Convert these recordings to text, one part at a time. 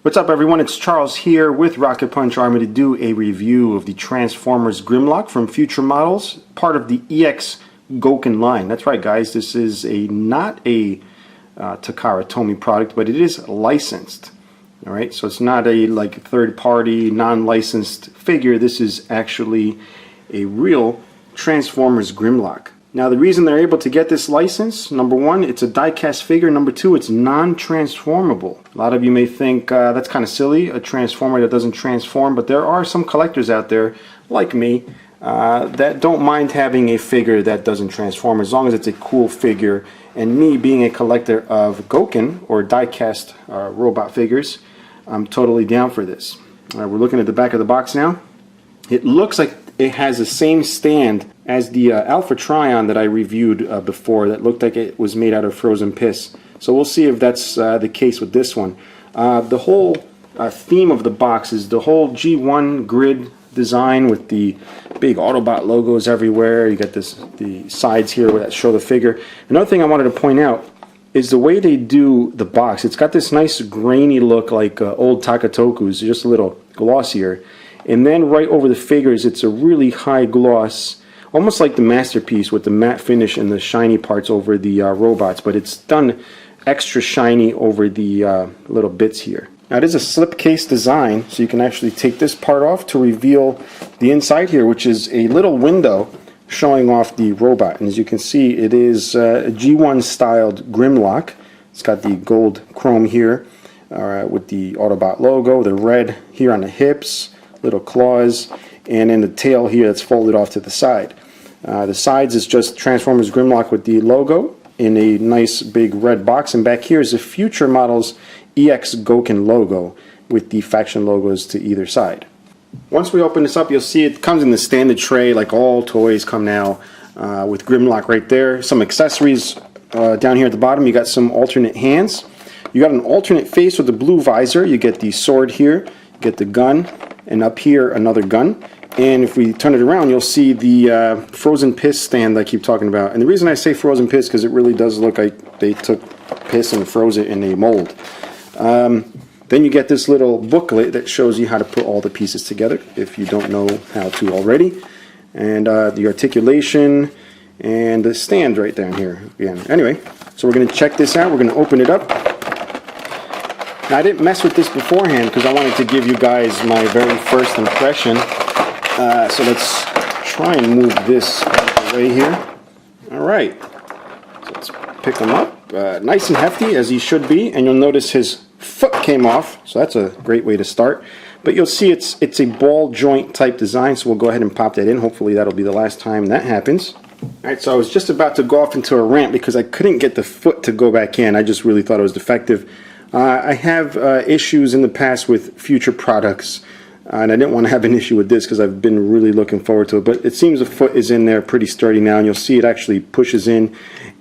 What's up everyone, it's Charles here with Rocket Punch Army to do a review of the Transformers Grimlock from Fewture Models, part of the EX Gokin line. That's right guys, this is not a Takara Tomy product, but it is licensed. Alright, so it's not a third-party, non-licensed figure. This is actually a real Transformers Grimlock. Now the reason they're able to get this license, number one, it's a die-cast figure, number two, it's non-transformable. A lot of you may think that's kind of silly, a transformer that doesn't transform, but there are some collectors out there, like me, that don't mind having a figure that doesn't transform as long as it's a cool figure. And me being a collector of Gokin, or die-cast robot figures, I'm totally down for this. We're looking at the back of the box now. It looks like it has the same stand as the Alpha Trion that I reviewed before that looked like it was made out of frozen piss. So we'll see if that's the case with this one. The whole theme of the box is the whole G1 grid design with the big Autobot logos everywhere. You got the sides here that show the figure. Another thing I wanted to point out is the way they do the box. It's got this nice grainy look like old Takatoku's, just a little glossier. And then right over the figures, it's a really high gloss, almost like the Masterpiece with the matte finish and the shiny parts over the robots, but it's done extra shiny over the little bits here. Now it is a slipcase design, so you can actually take this part off to reveal the inside here, which is a little window showing off the robot. And as you can see, it is a G1 styled Grimlock. It's got the gold chrome here with the Autobot logo, the red here on the hips, little claws, and then the tail here that's folded off to the side. The sides is just Transformers Grimlock with the logo in a nice big red box, and back here is the Fewture Models EX Gokin logo with the faction logos to either side. Once we open this up, you'll see it comes in the standard tray like all toys come now, with Grimlock right there. Some accessories down here at the bottom. You got some alternate hands. You got an alternate face with a blue visor. You get the sword here, you get the gun, and up here another gun. And if we turn it around, you'll see the frozen piss stand I keep talking about. And the reason I say frozen piss because it really does look like they took piss and froze it in a mold. Then you get this little booklet that shows you how to put all the pieces together if you don't know how to already. And the articulation and the stand right down here again. Anyway, so we're going to check this out. We're going to open it up. Now I didn't mess with this beforehand because I wanted to give you guys my very first impression. So let's try and move this out of the way here. Alright, so let's pick them up. Nice and hefty as he should be, and you'll notice his foot came off, so that's a great way to start. But you'll see it's a ball joint type design, so we'll go ahead and pop that in. Hopefully that'll be the last time that happens. Alright, so I was just about to go off into a rant because I couldn't get the foot to go back in. I just really thought it was defective. I have issues in the past with Fewture products, and I didn't want to have an issue with this because I've been really looking forward to it. But it seems the foot is in there pretty sturdy now, and you'll see it actually pushes in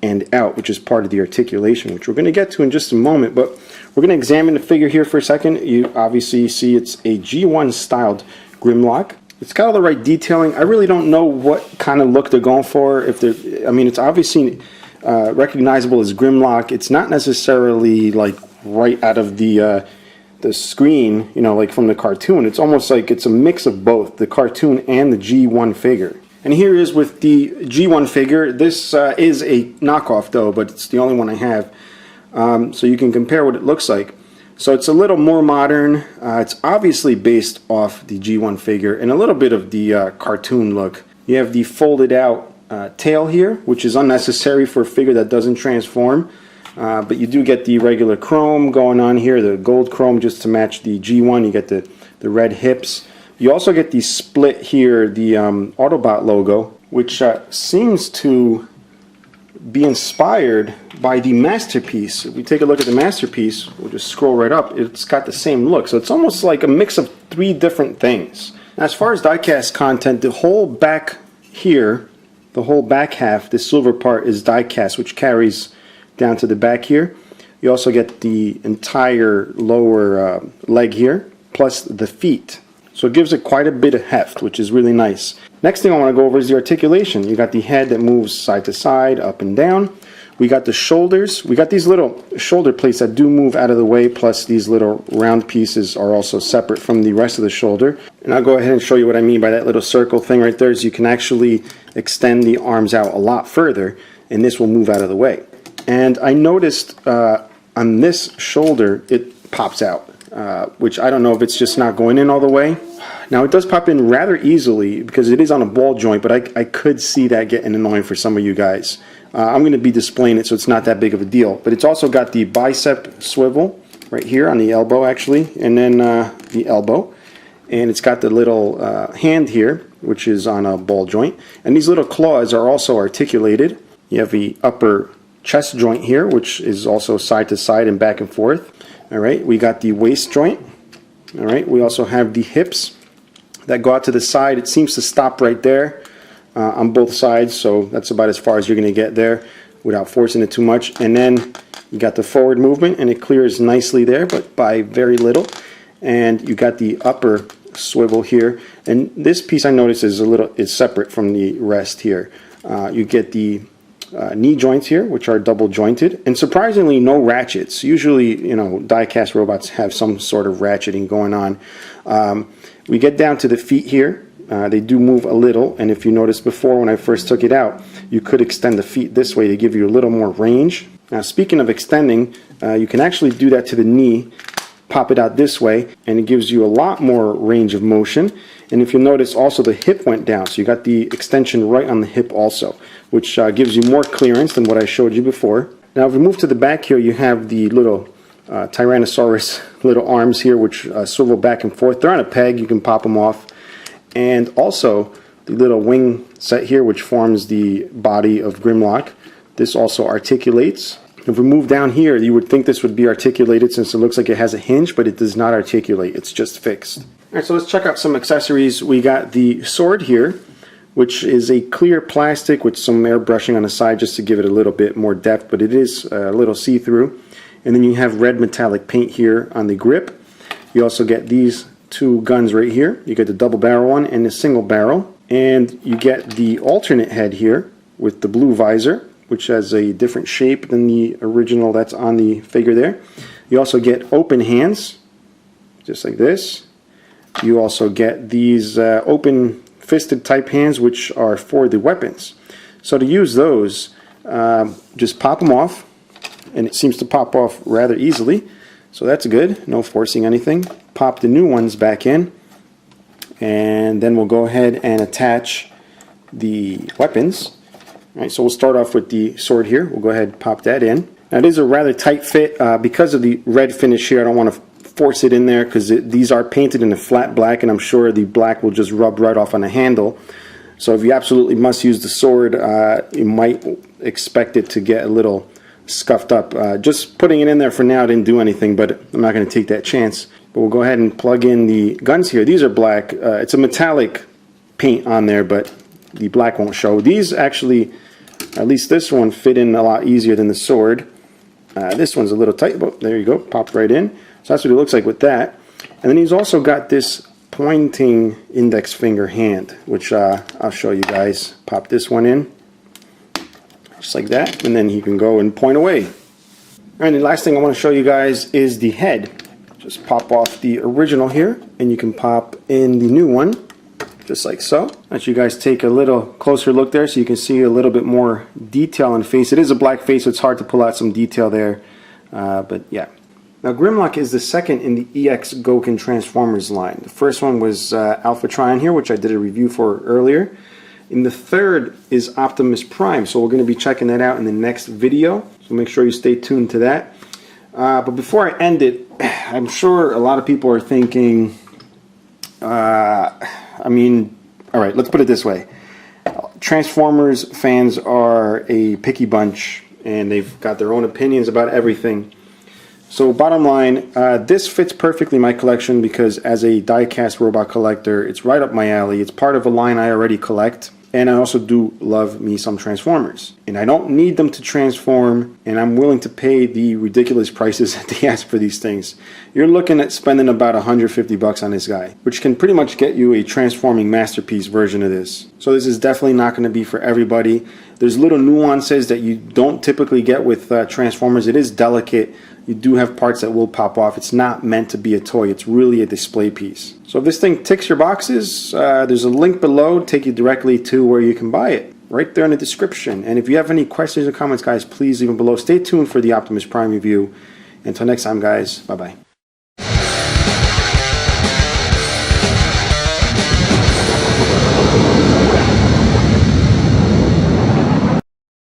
and out, which is part of the articulation, which we're going to get to in just a moment. But we're going to examine the figure here for a second. You obviously see it's a G1 styled Grimlock. It's got all the right detailing. I really don't know what kind of look they're going for. I mean, it's obviously recognizable as Grimlock. It's not necessarily like right out of the screen, you know, like from the cartoon. It's almost like it's a mix of both the cartoon and the G1 figure. And here is with the G1 figure. This is a knockoff though, but it's the only one I have. So you can compare what it looks like. So it's a little more modern. It's obviously based off the G1 figure and a little bit of the cartoon look. You have the folded out tail here, which is unnecessary for a figure that doesn't transform. But you do get the regular chrome going on here, the gold chrome just to match the G1. You get the red hips. You also get the split here, the Autobot logo, which seems to be inspired by the Masterpiece. If we take a look at the Masterpiece, we'll just scroll right up, it's got the same look. So it's almost like a mix of three different things. Now, as far as diecast content, the whole back here, the whole back half, this silver part is diecast, which carries down to the back here. You also get the entire lower leg here, plus the feet. So it gives it quite a bit of heft, which is really nice. Next thing I want to go over is the articulation. You got the head that moves side to side, up and down. We got the shoulders. We got these little shoulder plates that do move out of the way, plus these little round pieces are also separate from the rest of the shoulder. And I'll go ahead and show you what I mean by that little circle thing right there, is you can actually extend the arms out a lot further, and this will move out of the way. And I noticed on this shoulder it pops out, which I don't know if it's just not going in all the way. Now it does pop in rather easily because it is on a ball joint, but I could see that getting annoying for some of you guys. I'm going to be displaying it, so it's not that big of a deal. But it's also got the bicep swivel right here on the elbow actually, and then the elbow. And it's got the little hand here, which is on a ball joint. And these little claws are also articulated. You have the upper chest joint here, which is also side to side and back and forth. All right, we got the waist joint. All right, we also have the hips that go out to the side. It seems to stop right there on both sides, so that's about as far as you're going to get there without forcing it too much. And then you got the forward movement, and it clears nicely there, but by very little. And you got the upper swivel here, and this piece I noticed is separate from the rest here. You get the knee joints here, which are double jointed, and surprisingly no ratchets. Usually, you know, die-cast robots have some sort of ratcheting going on. We get down to the feet here. They do move a little, and if you noticed before when I first took it out, you could extend the feet this way to give you a little more range. Now, speaking of extending, you can actually do that to the knee, pop it out this way, and it gives you a lot more range of motion. And if you notice, also the hip went down, so you got the extension right on the hip also, which gives you more clearance than what I showed you before. Now, if we move to the back here, you have the little Tyrannosaurus little arms here, which swivel back and forth. They're on a peg, you can pop them off. And also the little wing set here, which forms the body of Grimlock. This also articulates. If we move down here, you would think this would be articulated since it looks like it has a hinge, but it does not articulate. It's just fixed. All right, so let's check out some accessories. We got the sword here, which is a clear plastic with some airbrushing on the side just to give it a little bit more depth, but it is a little see-through. And then you have red metallic paint here on the grip. You also get these two guns right here. You get the double barrel one and the single barrel. And you get the alternate head here with the blue visor, which has a different shape than the original that's on the figure there. You also get open hands, just like this. You also get these open fisted type hands, which are for the weapons. So to use those, just pop them off, and it seems to pop off rather easily. So that's good, no forcing anything. Pop the new ones back in, and then we'll go ahead and attach the weapons. All right, so we'll start off with the sword here. We'll go ahead and pop that in. Now it is a rather tight fit because of the red finish here. I don't want to force it in there because these are painted in a flat black, and I'm sure the black will just rub right off on the handle. So if you absolutely must use the sword, you might expect it to get a little scuffed up. Just putting it in there for now didn't do anything, but I'm not going to take that chance. But we'll go ahead and plug in the guns here. These are black. It's a metallic paint on there, but the black won't show. These actually, at least this one, fit in a lot easier than the sword. This one's a little tight, but there you go, popped right in. So that's what it looks like with that. And then he's also got this pointing index finger hand, which I'll show you guys. Pop this one in, just like that, and then he can go and point away. And the last thing I want to show you guys is the head. Just pop off the original here, and you can pop in the new one, just like so. Let you guys take a little closer look there so you can see a little bit more detail on the face. It is a black face, so it's hard to pull out some detail there, but yeah. Now Grimlock is the second in the EX Gokin Transformers line. The first one was Alpha Trion here, which I did a review for earlier. And the third is Optimus Prime, so we're going to be checking that out in the next video, so make sure you stay tuned to that. But before I end it, I'm sure a lot of people are thinking, I mean, alright, let's put it this way. Transformers fans are a picky bunch, and they've got their own opinions about everything. So bottom line, this fits perfectly my collection because as a die-cast robot collector, it's right up my alley. It's part of a line I already collect, and I also do love me some Transformers. and I don't need them to transform, and I'm willing to pay the ridiculous prices that they ask for these things, you're looking at spending about $150 on this guy, which can pretty much get you a transforming masterpiece version of this. So this is definitely not going to be for everybody. There's little nuances that you don't typically get with transformers. It is delicate. You do have parts that will pop off. It's not meant to be a toy. It's really a display piece. So if this thing ticks your boxes, there's a link below, take you directly to where you can buy it, right there in the description. And if you have any questions or comments, guys, please leave them below. Stay tuned for the Optimus Prime review. Until next time, guys, bye-bye.